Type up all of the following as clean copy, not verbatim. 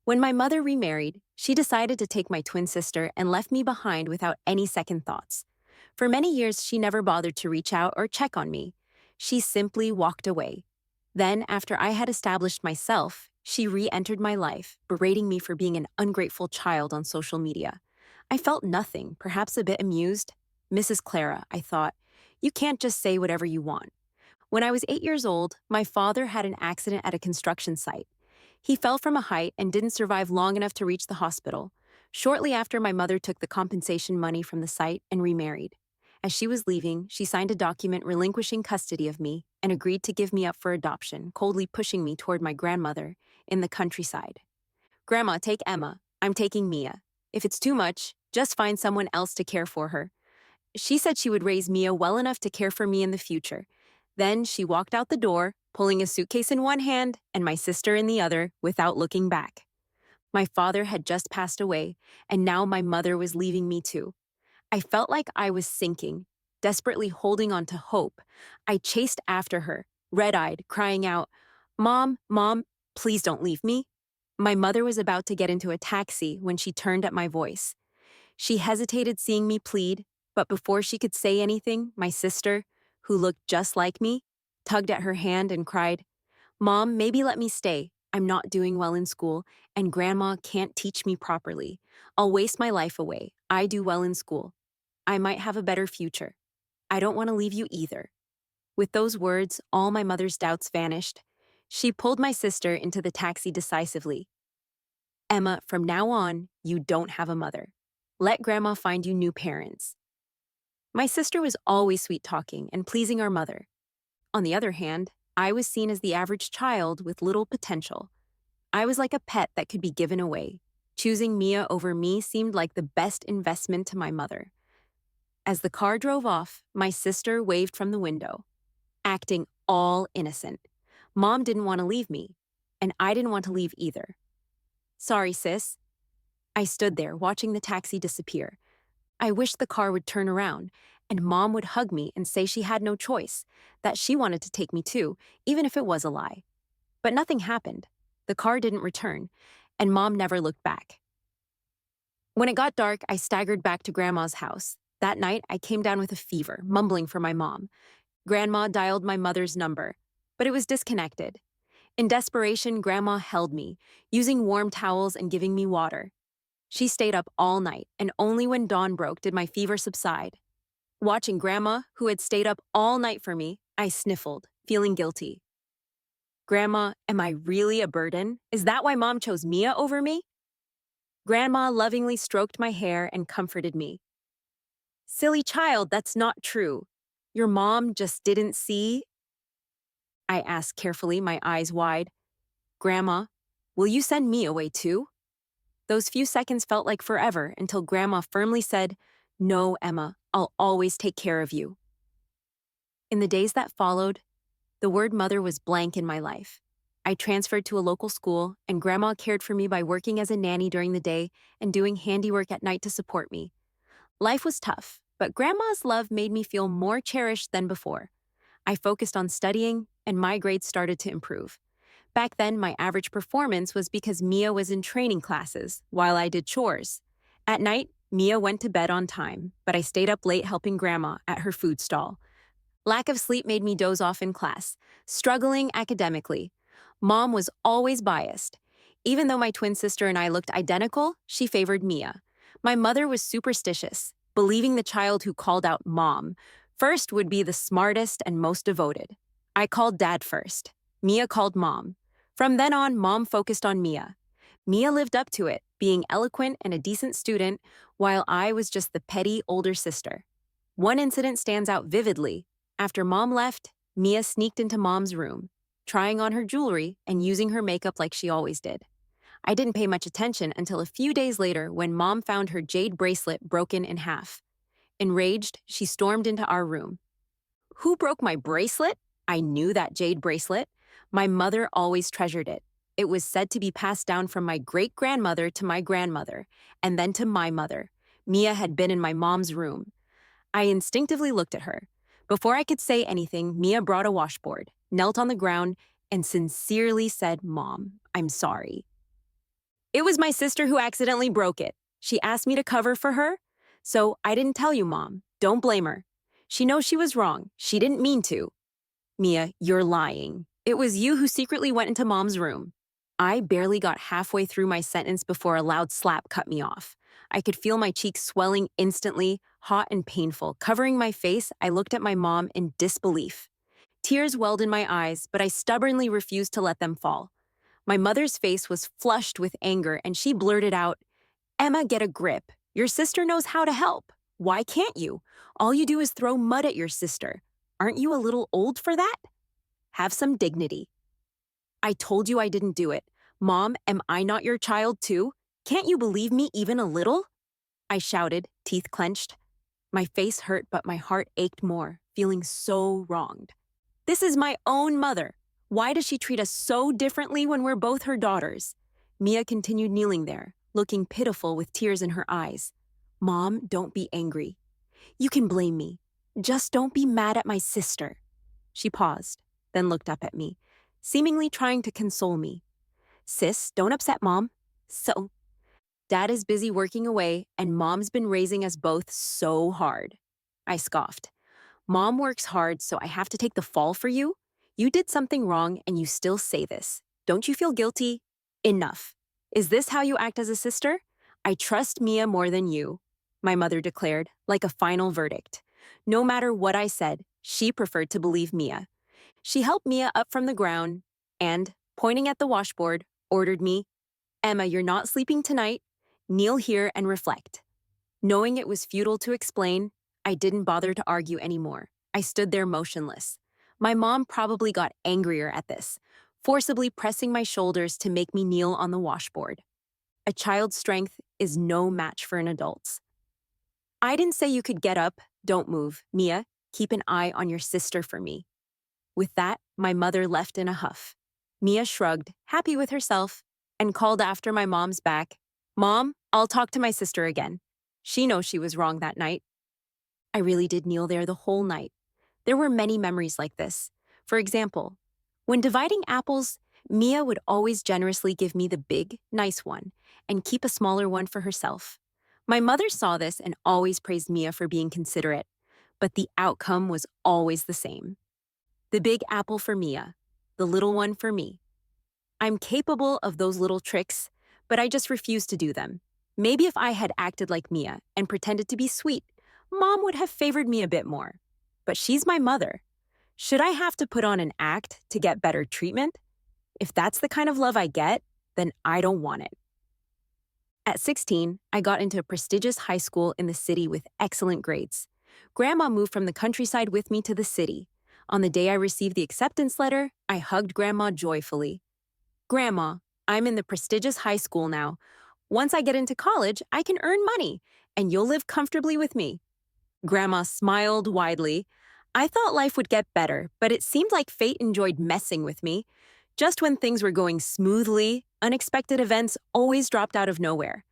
When my mother remarried, she decided to take my twin sister and left me behind without any second thoughts. For many years, she never bothered to reach out or check on me. She simply walked away. Then, after I had established myself, she re-entered my life, berating me for being an ungrateful child on social media. I felt nothing, perhaps a bit amused. Mrs. Clara, I thought, you can't just say whatever you want. When I was 8 years old, my father had an accident at a construction site. He fell from a height and didn't survive long enough to reach the hospital. Shortly after, my mother took the compensation money from the site and remarried. As she was leaving, she signed a document relinquishing custody of me and agreed to give me up for adoption, coldly pushing me toward my grandmother in the countryside. Grandma, take Emma. I'm taking Mia. If it's too much, just find someone else to care for her. She said she would raise Mia well enough to care for me in the future. Then she walked out the door, pulling a suitcase in one hand and my sister in the other, without looking back. My father had just passed away, and now my mother was leaving me too. I felt like I was sinking, desperately holding on to hope. I chased after her, red-eyed, crying out, "Mom, Mom, please don't leave me." My mother was about to get into a taxi when she turned at my voice. She hesitated seeing me plead, but before she could say anything, my sister, who looked just like me, tugged at her hand and cried, "Mom, maybe let me stay. I'm not doing well in school, and Grandma can't teach me properly. I'll waste my life away. I do well in school. I might have a better future. I don't want to leave you either." With those words, all my mother's doubts vanished. She pulled my sister into the taxi decisively. "Emma, from now on, you don't have a mother. Let Grandma find you new parents." My sister was always sweet-talking and pleasing our mother. On the other hand, I was seen as the average child with little potential. I was like a pet that could be given away. Choosing Mia over me seemed like the best investment to my mother. As the car drove off, my sister waved from the window, acting all innocent. Mom didn't want to leave me, and I didn't want to leave either. "Sorry, sis." I stood there, watching the taxi disappear. I wished the car would turn around, and Mom would hug me and say she had no choice, that she wanted to take me too, even if it was a lie. But nothing happened. The car didn't return, and Mom never looked back. When it got dark, I staggered back to Grandma's house. That night, I came down with a fever, mumbling for my mom. Grandma dialed my mother's number, but it was disconnected. In desperation, Grandma held me, using warm towels and giving me water. She stayed up all night, and only when dawn broke did my fever subside. Watching Grandma, who had stayed up all night for me, I sniffled, feeling guilty. "Grandma, am I really a burden? Is that why Mom chose Mia over me?" Grandma lovingly stroked my hair and comforted me. "Silly child, that's not true. Your mom just didn't see?" I asked carefully, my eyes wide. "Grandma, will you send me away too?" Those few seconds felt like forever until Grandma firmly said, "No, Emma, I'll always take care of you." In the days that followed, the word mother was blank in my life. I transferred to a local school, and Grandma cared for me by working as a nanny during the day and doing handiwork at night to support me. Life was tough, but Grandma's love made me feel more cherished than before. I focused on studying, and my grades started to improve. Back then, my average performance was because Mia was in training classes while I did chores. At night, Mia went to bed on time, but I stayed up late helping Grandma at her food stall. Lack of sleep made me doze off in class, struggling academically. Mom was always biased. Even though my twin sister and I looked identical, she favored Mia. My mother was superstitious, believing the child who called out Mom first would be the smartest and most devoted. I called Dad first. Mia called Mom. From then on, Mom focused on Mia. Mia lived up to it, being eloquent and a decent student, while I was just the petty older sister. One incident stands out vividly. After Mom left, Mia sneaked into Mom's room, trying on her jewelry and using her makeup like she always did. I didn't pay much attention until a few days later when Mom found her jade bracelet broken in half. Enraged, she stormed into our room. "Who broke my bracelet?" I knew that jade bracelet. My mother always treasured it. It was said to be passed down from my great-grandmother to my grandmother, and then to my mother. Mia had been in my mom's room. I instinctively looked at her. Before I could say anything, Mia brought a washboard, knelt on the ground, and sincerely said, "Mom, I'm sorry." It was my sister who accidentally broke it. She asked me to cover for her. So I didn't tell you, Mom. Don't blame her. She knows she was wrong. She didn't mean to. Mia, you're lying. It was you who secretly went into Mom's room. I barely got halfway through my sentence before a loud slap cut me off. I could feel my cheeks swelling instantly, hot and painful. Covering my face, I looked at my mom in disbelief. Tears welled in my eyes, but I stubbornly refused to let them fall. My mother's face was flushed with anger, and she blurted out, "Emma, get a grip. Your sister knows how to help. Why can't you? All you do is throw mud at your sister. Aren't you a little old for that? Have some dignity." I told you I didn't do it. Mom, am I not your child too? Can't you believe me even a little? I shouted, teeth clenched. My face hurt, but my heart ached more, feeling so wronged. This is my own mother. Why does she treat us so differently when we're both her daughters? Mia continued kneeling there, looking pitiful with tears in her eyes. Mom, don't be angry. You can blame me. Just don't be mad at my sister. She paused, then looked up at me, seemingly trying to console me. Sis, don't upset Mom. So, Dad is busy working away, and Mom's been raising us both so hard. I scoffed. Mom works hard, so I have to take the fall for you? You did something wrong, and you still say this. Don't you feel guilty? Enough. Is this how you act as a sister? I trust Mia more than you, my mother declared, like a final verdict. No matter what I said, she preferred to believe Mia. She helped Mia up from the ground and, pointing at the washboard, ordered me, Emma, you're not sleeping tonight. Kneel here and reflect. Knowing it was futile to explain, I didn't bother to argue anymore. I stood there motionless. My mom probably got angrier at this, forcibly pressing my shoulders to make me kneel on the washboard. A child's strength is no match for an adult's. I didn't say you could get up. Don't move. Mia, keep an eye on your sister for me. With that, my mother left in a huff. Mia shrugged, happy with herself, and called after my mom's back, Mom, I'll talk to my sister again. She knows she was wrong that night. I really did kneel there the whole night. There were many memories like this. For example, when dividing apples, Mia would always generously give me the big, nice one and keep a smaller one for herself. My mother saw this and always praised Mia for being considerate, but the outcome was always the same. The big apple for Mia, the little one for me. I'm capable of those little tricks, but I just refuse to do them. Maybe if I had acted like Mia and pretended to be sweet, Mom would have favored me a bit more. But she's my mother. Should I have to put on an act to get better treatment? If that's the kind of love I get, then I don't want it. At 16, I got into a prestigious high school in the city with excellent grades. Grandma moved from the countryside with me to the city. On the day I received the acceptance letter, I hugged Grandma joyfully. Grandma, I'm in the prestigious high school now. Once I get into college, I can earn money, and you'll live comfortably with me. Grandma smiled widely. I thought life would get better, but it seemed like fate enjoyed messing with me. Just when things were going smoothly, unexpected events always dropped out of nowhere.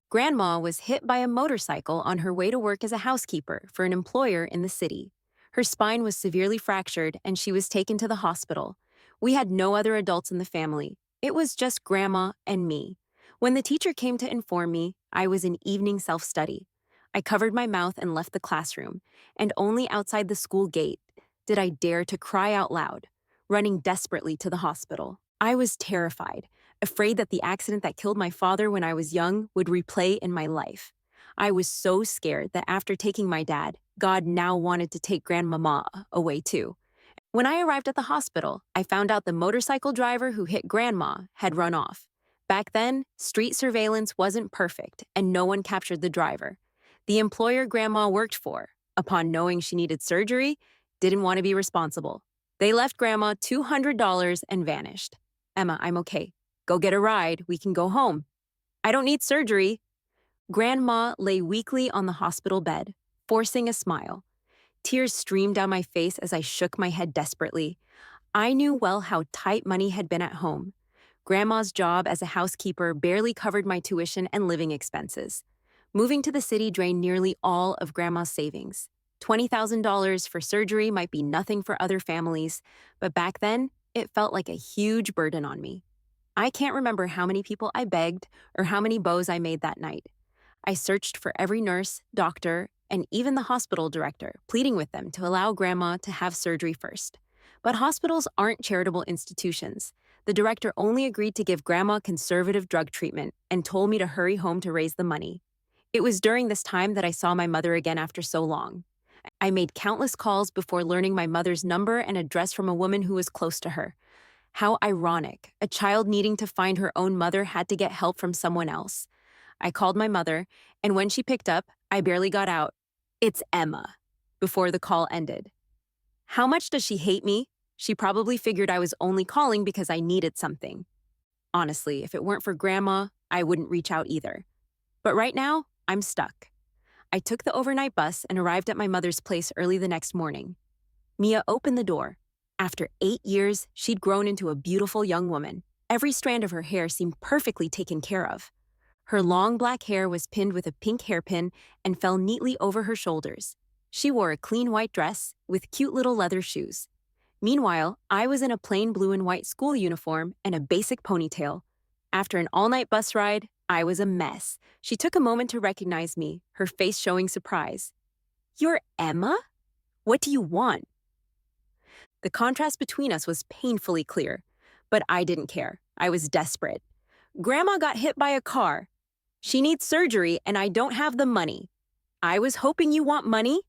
Grandma was hit by a motorcycle on her way to work as a housekeeper for an employer in the city. Her spine was severely fractured, and she was taken to the hospital. We had no other adults in the family. It was just Grandma and me. When the teacher came to inform me, I was in evening self-study. I covered my mouth and left the classroom, and only outside the school gate did I dare to cry out loud, running desperately to the hospital. I was terrified, afraid that the accident that killed my father when I was young would replay in my life. I was so scared that after taking my dad, God now wanted to take Grandmama away too. When I arrived at the hospital, I found out the motorcycle driver who hit Grandma had run off. Back then, street surveillance wasn't perfect, and no one captured the driver. The employer Grandma worked for, upon knowing she needed surgery, didn't want to be responsible. They left Grandma $200 and vanished. Emma, I'm okay. Go get a ride. We can go home. I don't need surgery. Grandma lay weakly on the hospital bed, forcing a smile. Tears streamed down my face as I shook my head desperately. I knew well how tight money had been at home. Grandma's job as a housekeeper barely covered my tuition and living expenses. Moving to the city drained nearly all of Grandma's savings. $20,000 for surgery might be nothing for other families, but back then, it felt like a huge burden on me. I can't remember how many people I begged or how many bows I made that night. I searched for every nurse, doctor, and even the hospital director, pleading with them to allow Grandma to have surgery first. But hospitals aren't charitable institutions. The director only agreed to give Grandma conservative drug treatment and told me to hurry home to raise the money. It was during this time that I saw my mother again after so long. I made countless calls before learning my mother's number and address from a woman who was close to her. How ironic. A child needing to find her own mother had to get help from someone else. I called my mother, and when she picked up, I barely got out, "It's Emma," before the call ended. How much does she hate me? She probably figured I was only calling because I needed something. Honestly, if it weren't for Grandma, I wouldn't reach out either. But right now, I'm stuck. I took the overnight bus and arrived at my mother's place early the next morning. Mia opened the door. After 8 years, she'd grown into a beautiful young woman. Every strand of her hair seemed perfectly taken care of. Her long black hair was pinned with a pink hairpin and fell neatly over her shoulders. She wore a clean white dress with cute little leather shoes. Meanwhile, I was in a plain blue and white school uniform and a basic ponytail. After an all-night bus ride, I was a mess. She took a moment to recognize me, her face showing surprise. "You're Emma? What do you want?" The contrast between us was painfully clear, but I didn't care. I was desperate. "Grandma got hit by a car. She needs surgery and I don't have the money. I was hoping you want money?"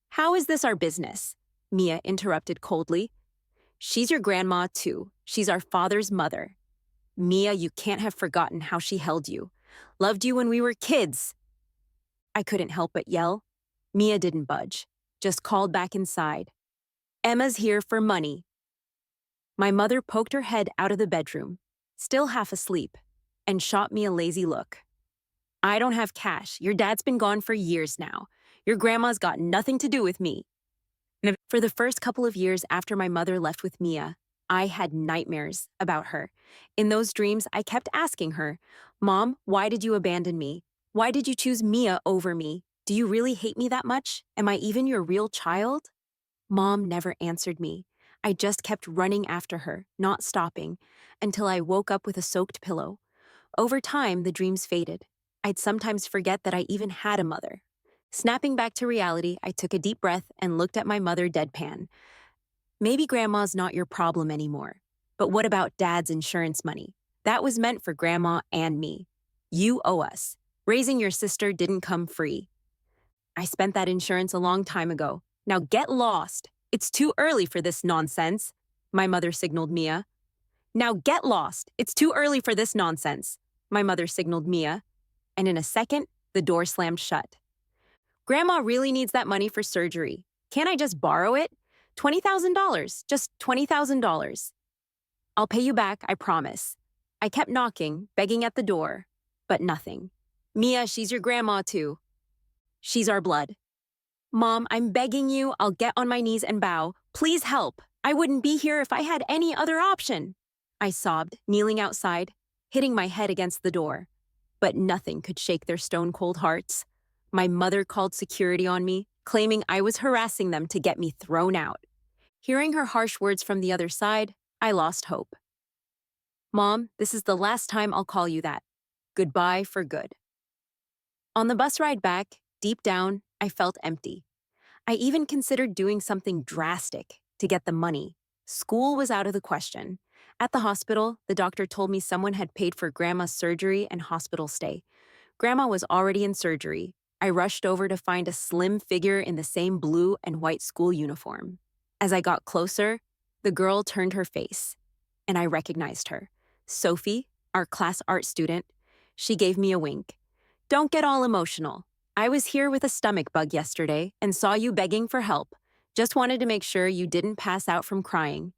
"How is this our business?" Mia interrupted coldly. "She's your grandma too. She's our father's mother. Mia, you can't have forgotten how she held you. Loved you when we were kids." I couldn't help but yell. Mia didn't budge, just called back inside. "Emma's here for money." My mother poked her head out of the bedroom, still half asleep, and shot me a lazy look. "I don't have cash. Your dad's been gone for years now. Your grandma's got nothing to do with me." For the first couple of years after my mother left with Mia, I had nightmares about her. In those dreams, I kept asking her, "Mom, why did you abandon me? Why did you choose Mia over me? Do you really hate me that much? Am I even your real child?" Mom never answered me. I just kept running after her, not stopping, until I woke up with a soaked pillow. Over time, the dreams faded. I'd sometimes forget that I even had a mother. Snapping back to reality, I took a deep breath and looked at my mother deadpan. "Maybe Grandma's not your problem anymore. But what about Dad's insurance money? That was meant for Grandma and me. You owe us. Raising your sister didn't come free. I spent that insurance a long time ago. Now get lost. It's too early for this nonsense," my mother signaled Mia. "Now get lost. It's too early for this nonsense," my mother signaled Mia. And in a second, the door slammed shut. "Grandma really needs that money for surgery. Can't I just borrow it? $20,000, just $20,000. I'll pay you back, I promise." I kept knocking, begging at the door, but nothing. "Mia, she's your grandma too. She's our blood." "Mom, I'm begging you, I'll get on my knees and bow. Please help. I wouldn't be here if I had any other option." I sobbed, kneeling outside, hitting my head against the door. But nothing could shake their stone-cold hearts. My mother called security on me, claiming I was harassing them to get me thrown out. Hearing her harsh words from the other side, I lost hope. "Mom, this is the last time I'll call you that. Goodbye for good." On the bus ride back, deep down, I felt empty. I even considered doing something drastic to get the money. School was out of the question. At the hospital, the doctor told me someone had paid for Grandma's surgery and hospital stay. Grandma was already in surgery. I rushed over to find a slim figure in the same blue and white school uniform. As I got closer, the girl turned her face, and I recognized her. Sophie, our class art student. She gave me a wink. "Don't get all emotional. I was here with a stomach bug yesterday and saw you begging for help. Just wanted to make sure you didn't pass out from crying."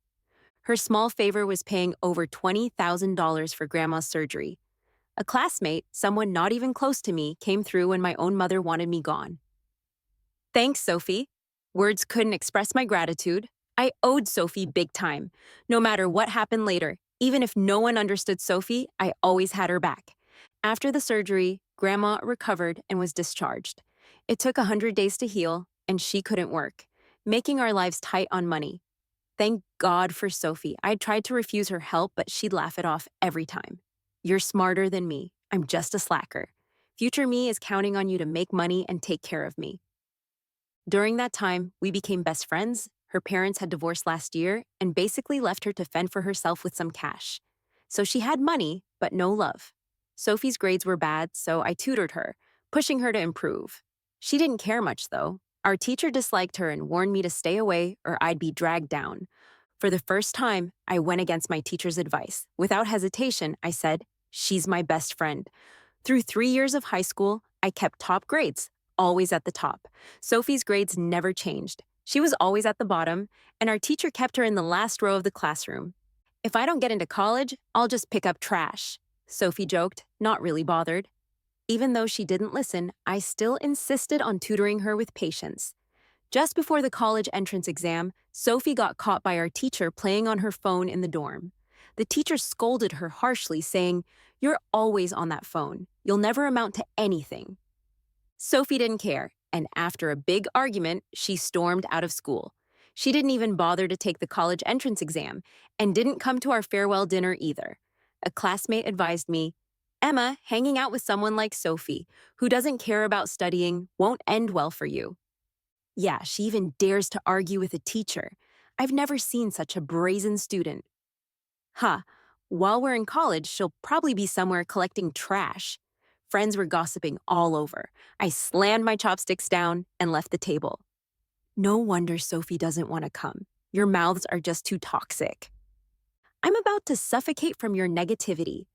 Her small favor was paying over $20,000 for Grandma's surgery. A classmate, someone not even close to me, came through when my own mother wanted me gone. "Thanks, Sophie." Words couldn't express my gratitude. I owed Sophie big time. No matter what happened later, even if no one understood Sophie, I always had her back. After the surgery, Grandma recovered and was discharged. It took 100 days to heal, and she couldn't work, making our lives tight on money. Thank God for Sophie. I tried to refuse her help, but she'd laugh it off every time. You're smarter than me. I'm just a slacker. Future me is counting on you to make money and take care of me. During that time, we became best friends. Her parents had divorced last year and basically left her to fend for herself with some cash. So she had money, but no love. Sophie's grades were bad, so I tutored her, pushing her to improve. She didn't care much, though. Our teacher disliked her and warned me to stay away or I'd be dragged down. For the first time, I went against my teacher's advice. Without hesitation, I said, "She's my best friend." Through 3 years of high school, I kept top grades, always at the top. Sophie's grades never changed. She was always at the bottom, and our teacher kept her in the last row of the classroom. If I don't get into college, I'll just pick up trash, Sophie joked, not really bothered. Even though she didn't listen, I still insisted on tutoring her with patience. Just before the college entrance exam, Sophie got caught by our teacher playing on her phone in the dorm. The teacher scolded her harshly, saying, "You're always on that phone. You'll never amount to anything." Sophie didn't care, and after a big argument, she stormed out of school. She didn't even bother to take the college entrance exam and didn't come to our farewell dinner either. A classmate advised me, "Emma, hanging out with someone like Sophie, who doesn't care about studying, won't end well for you." Yeah, she even dares to argue with a teacher. I've never seen such a brazen student. Ha, while we're in college, she'll probably be somewhere collecting trash. Friends were gossiping all over. I slammed my chopsticks down and left the table. No wonder Sophie doesn't want to come. Your mouths are just too toxic. I'm about to suffocate from your negativity.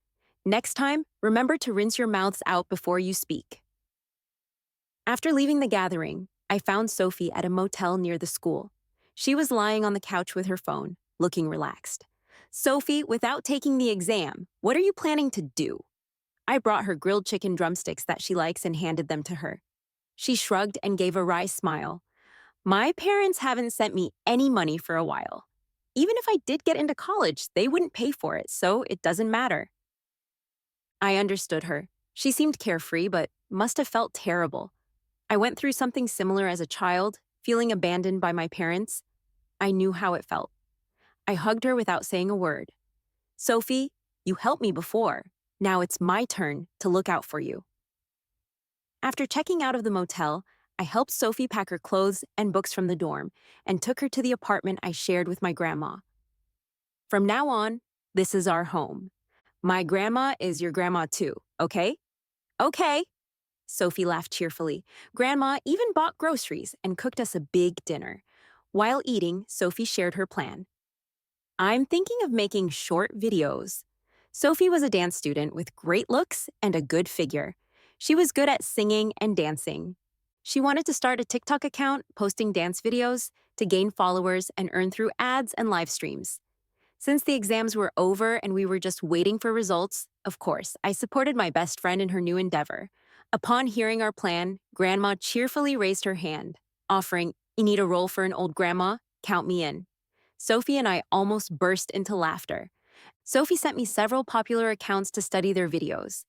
Next time, remember to rinse your mouths out before you speak. After leaving the gathering, I found Sophie at a motel near the school. She was lying on the couch with her phone, looking relaxed. "Sophie, without taking the exam, what are you planning to do?" I brought her grilled chicken drumsticks that she likes and handed them to her. She shrugged and gave a wry smile. "My parents haven't sent me any money for a while. Even if I did get into college, they wouldn't pay for it, so it doesn't matter." I understood her. She seemed carefree, but must have felt terrible. I went through something similar as a child, feeling abandoned by my parents. I knew how it felt. I hugged her without saying a word. "Sophie, you helped me before. Now it's my turn to look out for you." After checking out of the motel, I helped Sophie pack her clothes and books from the dorm and took her to the apartment I shared with my grandma. "From now on, this is our home. My grandma is your grandma too, okay?" "Okay." Sophie laughed cheerfully. Grandma even bought groceries and cooked us a big dinner. While eating, Sophie shared her plan. "I'm thinking of making short videos." Sophie was a dance student with great looks and a good figure. She was good at singing and dancing. She wanted to start a TikTok account, posting dance videos to gain followers and earn through ads and live streams. Since the exams were over and we were just waiting for results, of course, I supported my best friend in her new endeavor. Upon hearing our plan, Grandma cheerfully raised her hand, offering, "You need a role for an old grandma? Count me in." Sophie and I almost burst into laughter. Sophie sent me several popular accounts to study their videos.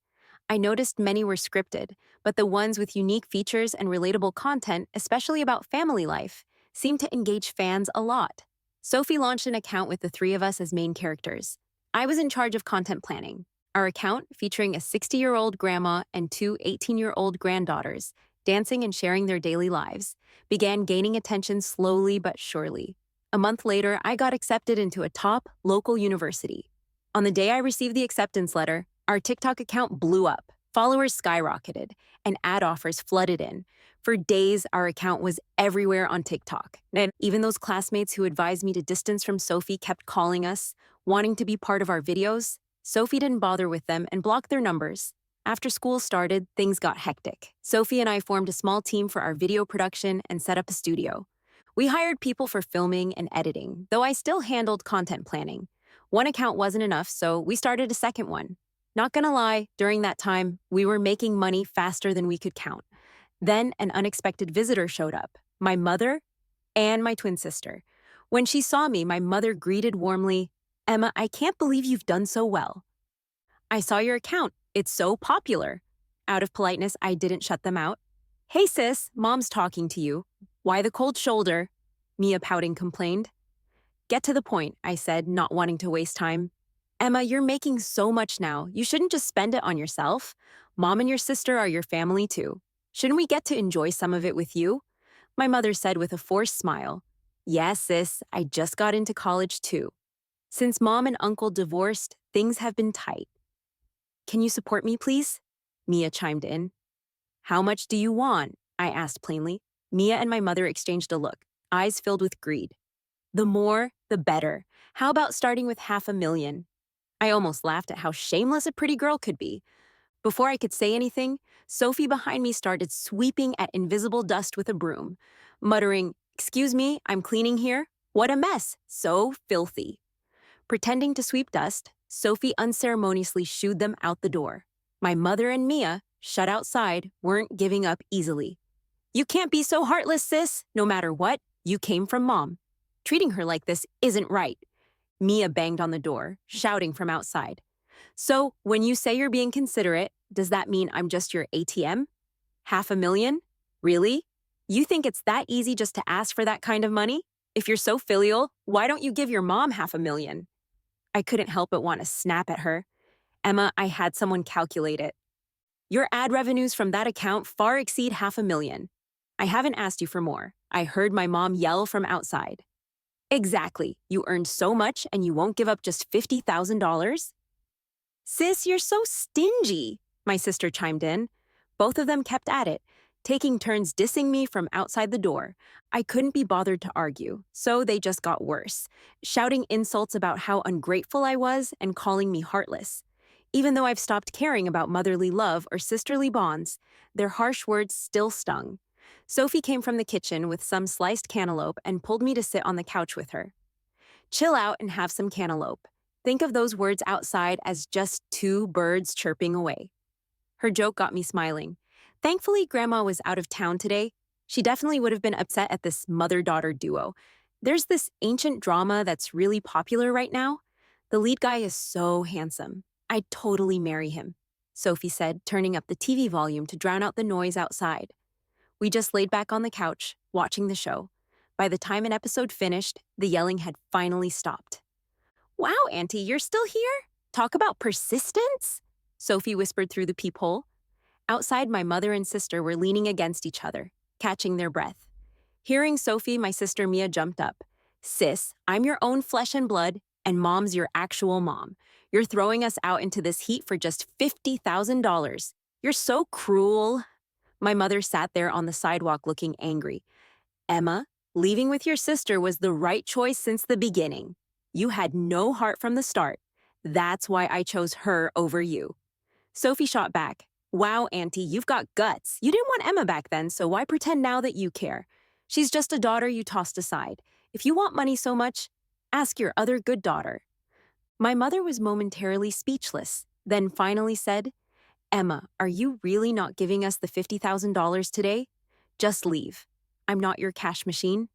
I noticed many were scripted, but the ones with unique features and relatable content, especially about family life, seemed to engage fans a lot. Sophie launched an account with the three of us as main characters. I was in charge of content planning. Our account, featuring a 60-year-old grandma and two 18-year-old granddaughters, dancing and sharing their daily lives, began gaining attention slowly but surely. A month later, I got accepted into a top local university. On the day I received the acceptance letter, our TikTok account blew up. Followers skyrocketed, and ad offers flooded in. For days, our account was everywhere on TikTok. And even those classmates who advised me to distance from Sophie kept calling us, wanting to be part of our videos. Sophie didn't bother with them and blocked their numbers. After school started, things got hectic. Sophie and I formed a small team for our video production and set up a studio. We hired people for filming and editing, though I still handled content planning. One account wasn't enough, so we started a second one. Not gonna lie, during that time, we were making money faster than we could count. Then an unexpected visitor showed up, my mother and my twin sister. When she saw me, my mother greeted warmly, "Emma, I can't believe you've done so well." "I saw your account. It's so popular." Out of politeness, I didn't shut them out. "Hey sis, mom's talking to you." "Why the cold shoulder?" Mia pouting complained. Get to the point, I said, not wanting to waste time. Emma, you're making so much now. You shouldn't just spend it on yourself. Mom and your sister are your family too. Shouldn't we get to enjoy some of it with you? My mother said with a forced smile. Yes, sis, I just got into college too. Since mom and uncle divorced, things have been tight. Can you support me, please? Mia chimed in. How much do you want? I asked plainly. Mia and my mother exchanged a look, eyes filled with greed. The more, the better. How about starting with $500,000? I almost laughed at how shameless a pretty girl could be. Before I could say anything, Sophie behind me started sweeping at invisible dust with a broom, muttering, "Excuse me, I'm cleaning here. What a mess. So filthy." Pretending to sweep dust, Sophie unceremoniously shooed them out the door. My mother and Mia, shut outside, weren't giving up easily. You can't be so heartless, sis. No matter what, you came from mom. Treating her like this isn't right. Mia banged on the door, shouting from outside. So, when you say you're being considerate, does that mean I'm just your ATM? $500,000? Really? You think it's that easy just to ask for that kind of money? If you're so filial, why don't you give your mom $500,000? I couldn't help but want to snap at her. Emma, I had someone calculate it. Your ad revenues from that account far exceed $500,000. I haven't asked you for more. I heard my mom yell from outside. Exactly. You earned so much and you won't give up just $50,000? Sis, you're so stingy, my sister chimed in. Both of them kept at it, taking turns dissing me from outside the door. I couldn't be bothered to argue, so they just got worse, shouting insults about how ungrateful I was and calling me heartless. Even though I've stopped caring about motherly love or sisterly bonds, their harsh words still stung. Sophie came from the kitchen with some sliced cantaloupe and pulled me to sit on the couch with her. Chill out and have some cantaloupe. Think of those words outside as just two birds chirping away. Her joke got me smiling. Thankfully, Grandma was out of town today. She definitely would have been upset at this mother-daughter duo. There's this ancient drama that's really popular right now. The lead guy is so handsome. I'd totally marry him, Sophie said, turning up the TV volume to drown out the noise outside. We just laid back on the couch, watching the show. By the time an episode finished, the yelling had finally stopped. Wow, Auntie, you're still here? Talk about persistence? Sophie whispered through the peephole. Outside, my mother and sister were leaning against each other, catching their breath. Hearing Sophie, my sister Mia jumped up. Sis, I'm your own flesh and blood, and Mom's your actual mom. You're throwing us out into this heat for just $50,000. You're so cruel. My mother sat there on the sidewalk looking angry. Emma, leaving with your sister was the right choice since the beginning. You had no heart from the start. That's why I chose her over you. Sophie shot back. Wow, Auntie, you've got guts. You didn't want Emma back then, so why pretend now that you care? She's just a daughter you tossed aside. If you want money so much, ask your other good daughter. My mother was momentarily speechless, then finally said, Emma, are you really not giving us the $50,000 today? Just leave. I'm not your cash machine.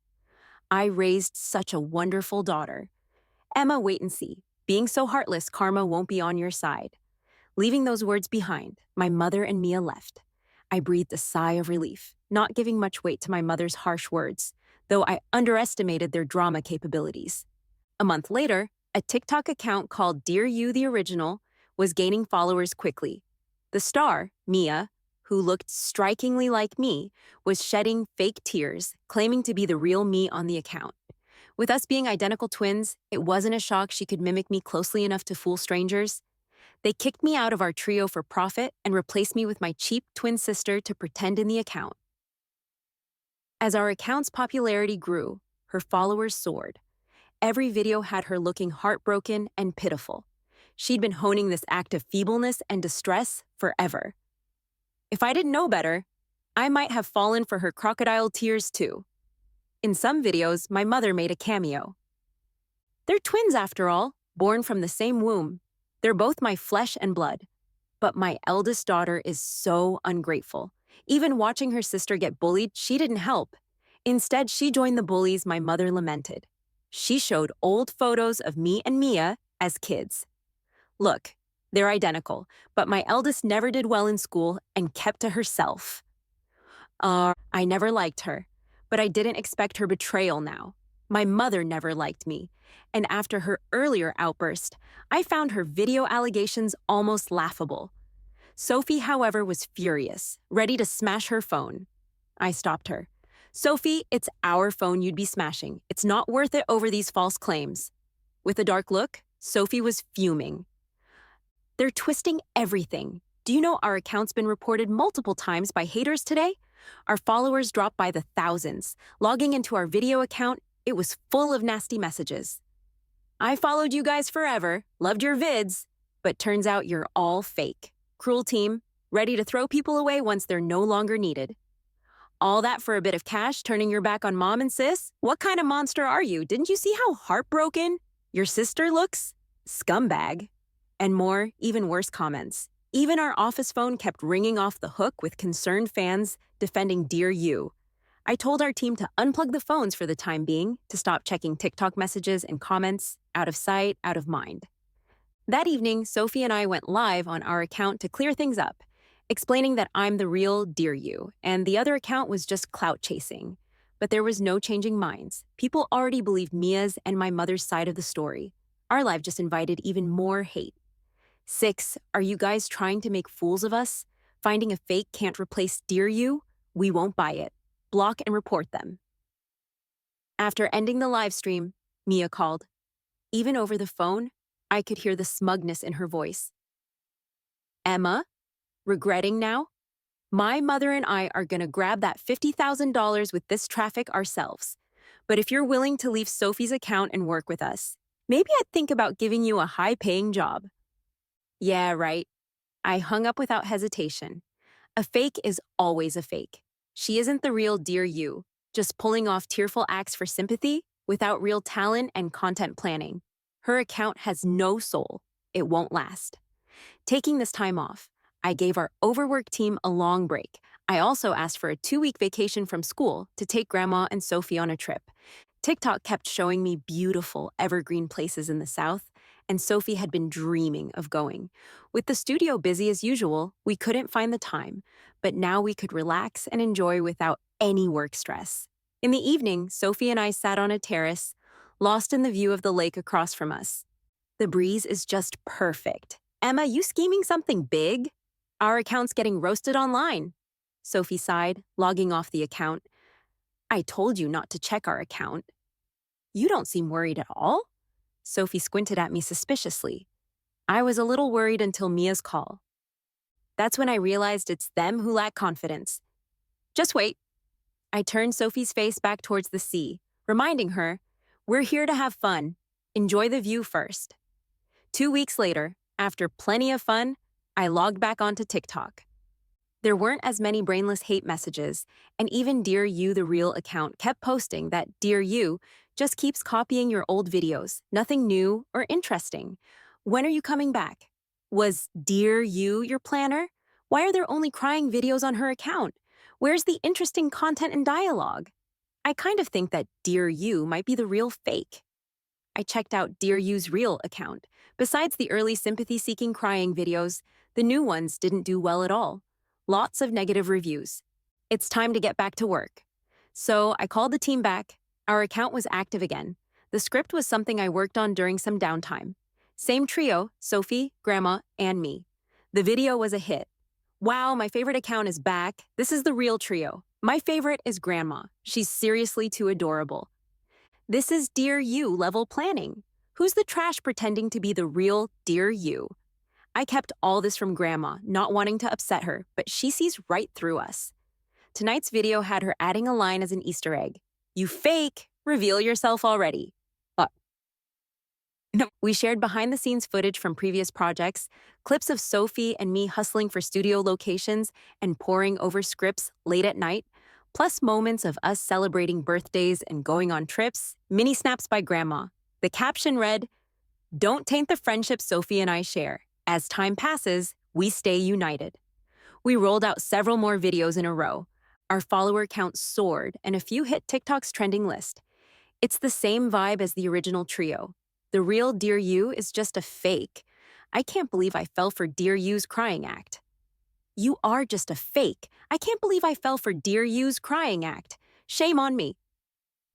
I raised such a wonderful daughter. Emma, wait and see. Being so heartless, karma won't be on your side. Leaving those words behind, my mother and Mia left. I breathed a sigh of relief, not giving much weight to my mother's harsh words, though I underestimated their drama capabilities. A month later, a TikTok account called Dear You the Original was gaining followers quickly. The star, Mia, who looked strikingly like me, was shedding fake tears, claiming to be the real me on the account. With us being identical twins, it wasn't a shock she could mimic me closely enough to fool strangers. They kicked me out of our trio for profit and replaced me with my cheap twin sister to pretend in the account. As our account's popularity grew, her followers soared. Every video had her looking heartbroken and pitiful. She'd been honing this act of feebleness and distress forever. If I didn't know better, I might have fallen for her crocodile tears too. In some videos, my mother made a cameo. They're twins after all, born from the same womb. They're both my flesh and blood. But my eldest daughter is so ungrateful. Even watching her sister get bullied, she didn't help. Instead, she joined the bullies my mother lamented. She showed old photos of me and Mia as kids. Look, they're identical, but my eldest never did well in school and kept to herself. I never liked her, but I didn't expect her betrayal now. My mother never liked me, and after her earlier outburst, I found her video allegations almost laughable. Sophie, however, was furious, ready to smash her phone. I stopped her. Sophie, it's our phone you'd be smashing. It's not worth it over these false claims. With a dark look, Sophie was fuming. They're twisting everything. Do you know our account's been reported multiple times by haters today? Our followers dropped by the thousands. Logging into our video account, it was full of nasty messages. I followed you guys forever, loved your vids, but turns out you're all fake. Cruel team, ready to throw people away once they're no longer needed. All that for a bit of cash, turning your back on mom and sis? What kind of monster are you? Didn't you see how heartbroken your sister looks? Scumbag. And more, even worse comments. Even our office phone kept ringing off the hook with concerned fans defending Dear You. I told our team to unplug the phones for the time being, to stop checking TikTok messages and comments, out of sight, out of mind. That evening, Sophie and I went live on our account to clear things up, explaining that I'm the real Dear You, and the other account was just clout chasing. But there was no changing minds. People already believed Mia's and my mother's side of the story. Our live just invited even more hate. 6, are you guys trying to make fools of us? Finding a fake can't replace Dear You? We won't buy it. Block and report them. After ending the live stream, Mia called. Even over the phone, I could hear the smugness in her voice. Emma, regretting now? My mother and I are gonna grab that $50,000 with this traffic ourselves. But if you're willing to leave Sophie's account and work with us, maybe I'd think about giving you a high-paying job. Yeah, right. I hung up without hesitation. A fake is always a fake. She isn't the real Dear You, just pulling off tearful acts for sympathy without real talent and content planning. Her account has no soul. It won't last. Taking this time off, I gave our overworked team a long break. I also asked for a 2-week vacation from school to take Grandma and Sophie on a trip. TikTok kept showing me beautiful, evergreen places in the South, and Sophie had been dreaming of going. With the studio busy as usual, we couldn't find the time, but now we could relax and enjoy without any work stress. In the evening, Sophie and I sat on a terrace, lost in the view of the lake across from us. The breeze is just perfect. Emma, you scheming something big? Our account's getting roasted online. Sophie sighed, logging off the account. I told you not to check our account. You don't seem worried at all. Sophie squinted at me suspiciously. I was a little worried until Mia's call. That's when I realized it's them who lack confidence. Just wait. I turned Sophie's face back towards the sea, reminding her, we're here to have fun. Enjoy the view first. 2 weeks later, after plenty of fun, I logged back onto TikTok. There weren't as many brainless hate messages, and even Dear You the Real account kept posting that Dear You just keeps copying your old videos, nothing new or interesting. When are you coming back? Was Dear You your planner? Why are there only crying videos on her account? Where's the interesting content and dialogue? I kind of think that Dear You might be the real fake. I checked out Dear You's real account. Besides the early sympathy-seeking crying videos, the new ones didn't do well at all. Lots of negative reviews. It's time to get back to work. So I called the team back. Our account was active again. The script was something I worked on during some downtime. Same trio, Sophie, Grandma, and me. The video was a hit. Wow, my favorite account is back. This is the real trio. My favorite is Grandma. She's seriously too adorable. This is Dear You level planning. Who's the trash pretending to be the real Dear You? I kept all this from Grandma, not wanting to upset her, but she sees right through us. Tonight's video had her adding a line as an Easter egg. You fake! Reveal yourself already. No. We shared behind-the-scenes footage from previous projects, clips of Sophie and me hustling for studio locations and poring over scripts late at night, plus moments of us celebrating birthdays and going on trips, mini snaps by Grandma. The caption read, "Don't taint the friendship Sophie and I share. As time passes, we stay united." We rolled out several more videos in a row. Our follower count soared, and a few hit TikTok's trending list. It's the same vibe as the original trio. The real Dear You is just a fake. I can't believe I fell for Dear You's crying act. You are just a fake. I can't believe I fell for Dear You's crying act. Shame on me.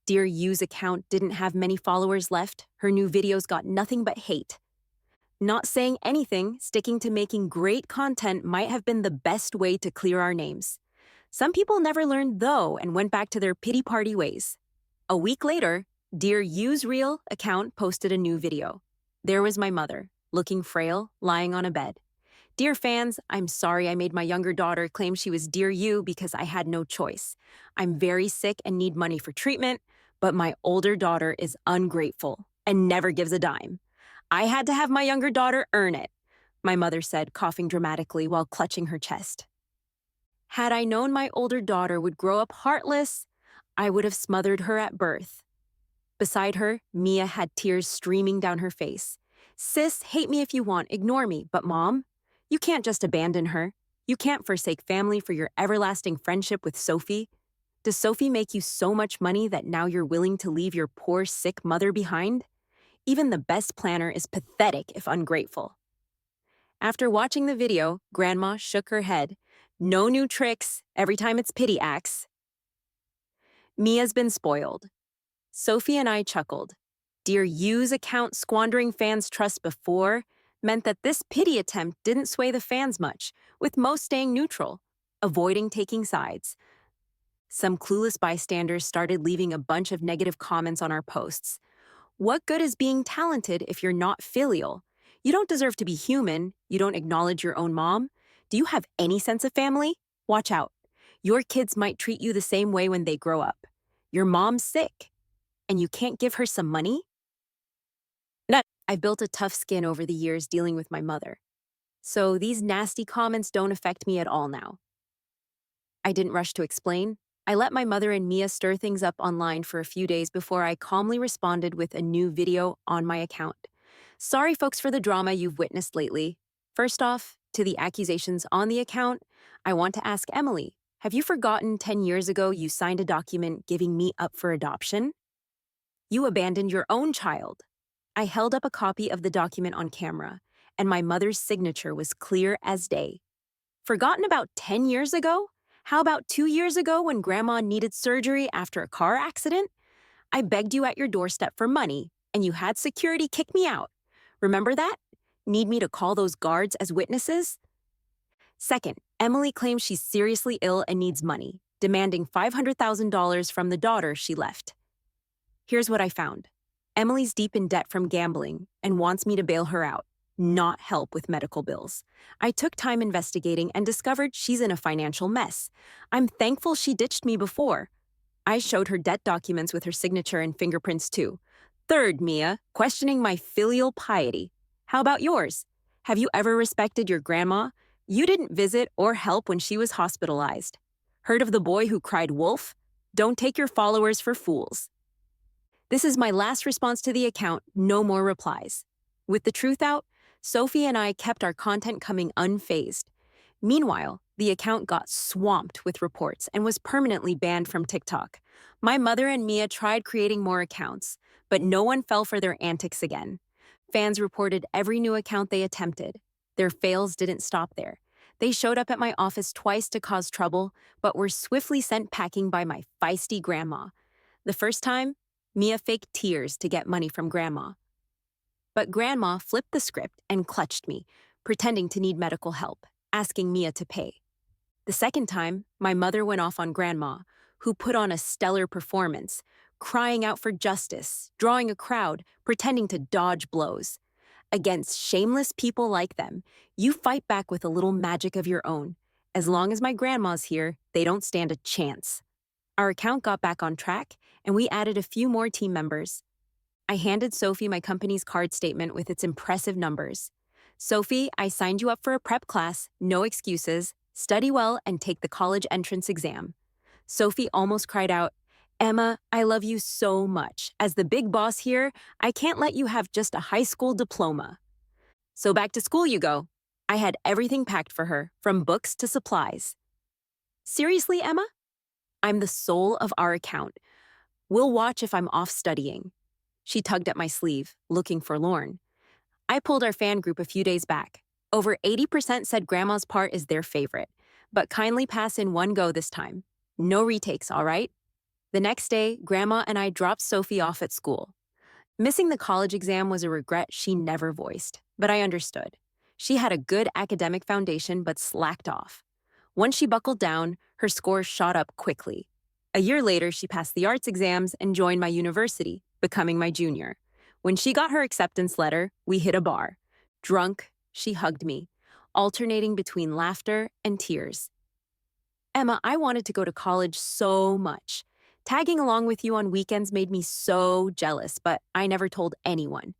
Dear You's account didn't have many followers left. Her new videos got nothing but hate. Not saying anything, sticking to making great content might have been the best way to clear our names. Some people never learned, though, and went back to their pity party ways. A week later, Dear You's Real account posted a new video. There was my mother, looking frail, lying on a bed. Dear fans, I'm sorry I made my younger daughter claim she was Dear You because I had no choice. I'm very sick and need money for treatment, but my older daughter is ungrateful and never gives a dime. I had to have my younger daughter earn it, my mother said, coughing dramatically while clutching her chest. Had I known my older daughter would grow up heartless, I would have smothered her at birth. Beside her, Mia had tears streaming down her face. Sis, hate me if you want, ignore me, but Mom, you can't just abandon her. You can't forsake family for your everlasting friendship with Sophie. Does Sophie make you so much money that now you're willing to leave your poor, sick mother behind? Even the best planner is pathetic if ungrateful. After watching the video, Grandma shook her head. No new tricks, every time it's pity acts. Mia's been spoiled. Sophie and I chuckled. Dear You's account squandering fans' trust before meant that this pity attempt didn't sway the fans much, with most staying neutral, avoiding taking sides. Some clueless bystanders started leaving a bunch of negative comments on our posts. What good is being talented if you're not filial? You don't deserve to be human. You don't acknowledge your own mom. Do you have any sense of family? Watch out. Your kids might treat you the same way when they grow up. Your mom's sick, and you can't give her some money? I've built a tough skin over the years dealing with my mother. So these nasty comments don't affect me at all now. I didn't rush to explain. I let my mother and Mia stir things up online for a few days before I calmly responded with a new video on my account. Sorry, folks, for the drama you've witnessed lately. First off, to the accusations on the account, I want to ask Emily, have you forgotten 10 years ago you signed a document giving me up for adoption? You abandoned your own child. I held up a copy of the document on camera, and my mother's signature was clear as day. Forgotten about 10 years ago? How about 2 years ago when Grandma needed surgery after a car accident? I begged you at your doorstep for money, and you had security kick me out. Remember that? Need me to call those guards as witnesses? Second, Emily claims she's seriously ill and needs money, demanding $500,000 from the daughter she left. Here's what I found. Emily's deep in debt from gambling and wants me to bail her out, not help with medical bills. I took time investigating and discovered she's in a financial mess. I'm thankful she ditched me before. I showed her debt documents with her signature and fingerprints too. Third, Mia, questioning my filial piety. How about yours? Have you ever respected your grandma? You didn't visit or help when she was hospitalized. Heard of the boy who cried wolf? Don't take your followers for fools. This is my last response to the account, no more replies. With the truth out, Sophie and I kept our content coming unfazed. Meanwhile, the account got swamped with reports and was permanently banned from TikTok. My mother and Mia tried creating more accounts, but no one fell for their antics again. Fans reported every new account they attempted. Their fails didn't stop there. They showed up at my office twice to cause trouble, but were swiftly sent packing by my feisty grandma. The first time, Mia faked tears to get money from Grandma. But Grandma flipped the script and clutched me, pretending to need medical help, asking Mia to pay. The second time, my mother went off on Grandma, who put on a stellar performance, crying out for justice, drawing a crowd, pretending to dodge blows. Against shameless people like them, you fight back with a little magic of your own. As long as my grandma's here, they don't stand a chance. Our account got back on track, and we added a few more team members. I handed Sophie my company's card statement with its impressive numbers. Sophie, I signed you up for a prep class, no excuses, study well, and take the college entrance exam. Sophie almost cried out, Emma, I love you so much. As the big boss here, I can't let you have just a high school diploma. So back to school you go. I had everything packed for her, from books to supplies. Seriously, Emma? I'm the soul of our account. We'll watch if I'm off studying. She tugged at my sleeve, looking forlorn. I pulled our fan group a few days back. Over 80% said Grandma's part is their favorite, but kindly pass in one go this time. No retakes, all right? The next day, Grandma and I dropped Sophie off at school. Missing the college exam was a regret she never voiced, but I understood. She had a good academic foundation but slacked off. Once she buckled down, her scores shot up quickly. A year later, she passed the arts exams and joined my university, becoming my junior. When she got her acceptance letter, we hit a bar. Drunk, she hugged me, alternating between laughter and tears. Emma, I wanted to go to college so much. Tagging along with you on weekends made me so jealous, but I never told anyone.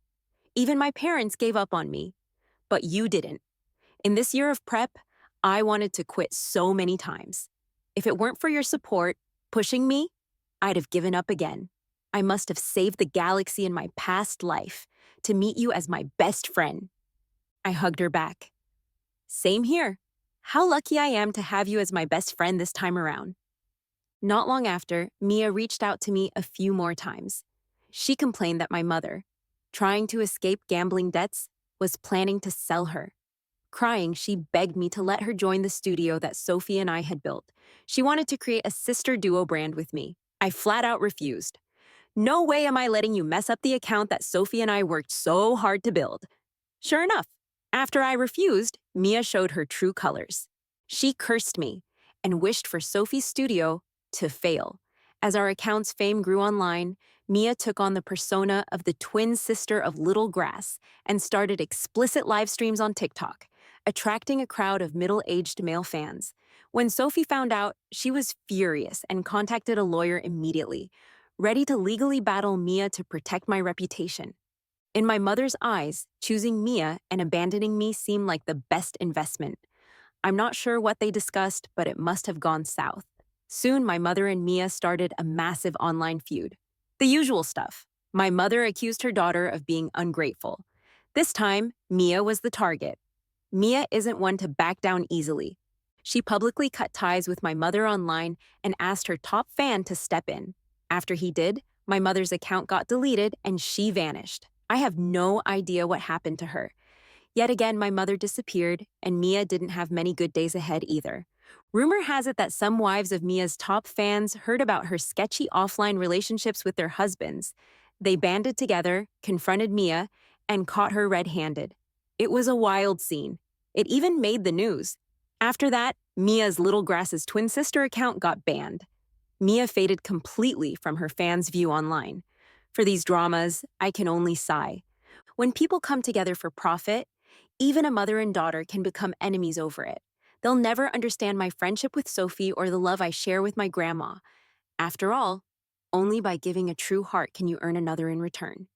Even my parents gave up on me. But you didn't. In this year of prep, I wanted to quit so many times. If it weren't for your support, pushing me, I'd have given up again. I must have saved the galaxy in my past life to meet you as my best friend. I hugged her back. Same here. How lucky I am to have you as my best friend this time around. Not long after, Mia reached out to me a few more times. She complained that my mother, trying to escape gambling debts, was planning to sell her. Crying, she begged me to let her join the studio that Sophie and I had built. She wanted to create a sister duo brand with me. I flat out refused. No way am I letting you mess up the account that Sophie and I worked so hard to build. Sure enough, after I refused, Mia showed her true colors. She cursed me and wished for Sophie's studio to fail. As our account's fame grew online, Mia took on the persona of the twin sister of Little Grass and started explicit live streams on TikTok, attracting a crowd of middle-aged male fans. When Sophie found out, she was furious and contacted a lawyer immediately, ready to legally battle Mia to protect my reputation. In my mother's eyes, choosing Mia and abandoning me seemed like the best investment. I'm not sure what they discussed, but it must have gone south. Soon, my mother and Mia started a massive online feud. The usual stuff. My mother accused her daughter of being ungrateful. This time, Mia was the target. Mia isn't one to back down easily. She publicly cut ties with my mother online and asked her top fan to step in. After he did, my mother's account got deleted and she vanished. I have no idea what happened to her. Yet again, my mother disappeared, and Mia didn't have many good days ahead either. Rumor has it that some wives of Mia's top fans heard about her sketchy offline relationships with their husbands. They banded together, confronted Mia, and caught her red-handed. It was a wild scene. It even made the news. After that, Mia's Little Grass's twin sister account got banned. Mia faded completely from her fans' view online. For these dramas, I can only sigh. When people come together for profit, even a mother and daughter can become enemies over it. They'll never understand my friendship with Sophie or the love I share with my grandma. After all, only by giving a true heart can you earn another in return.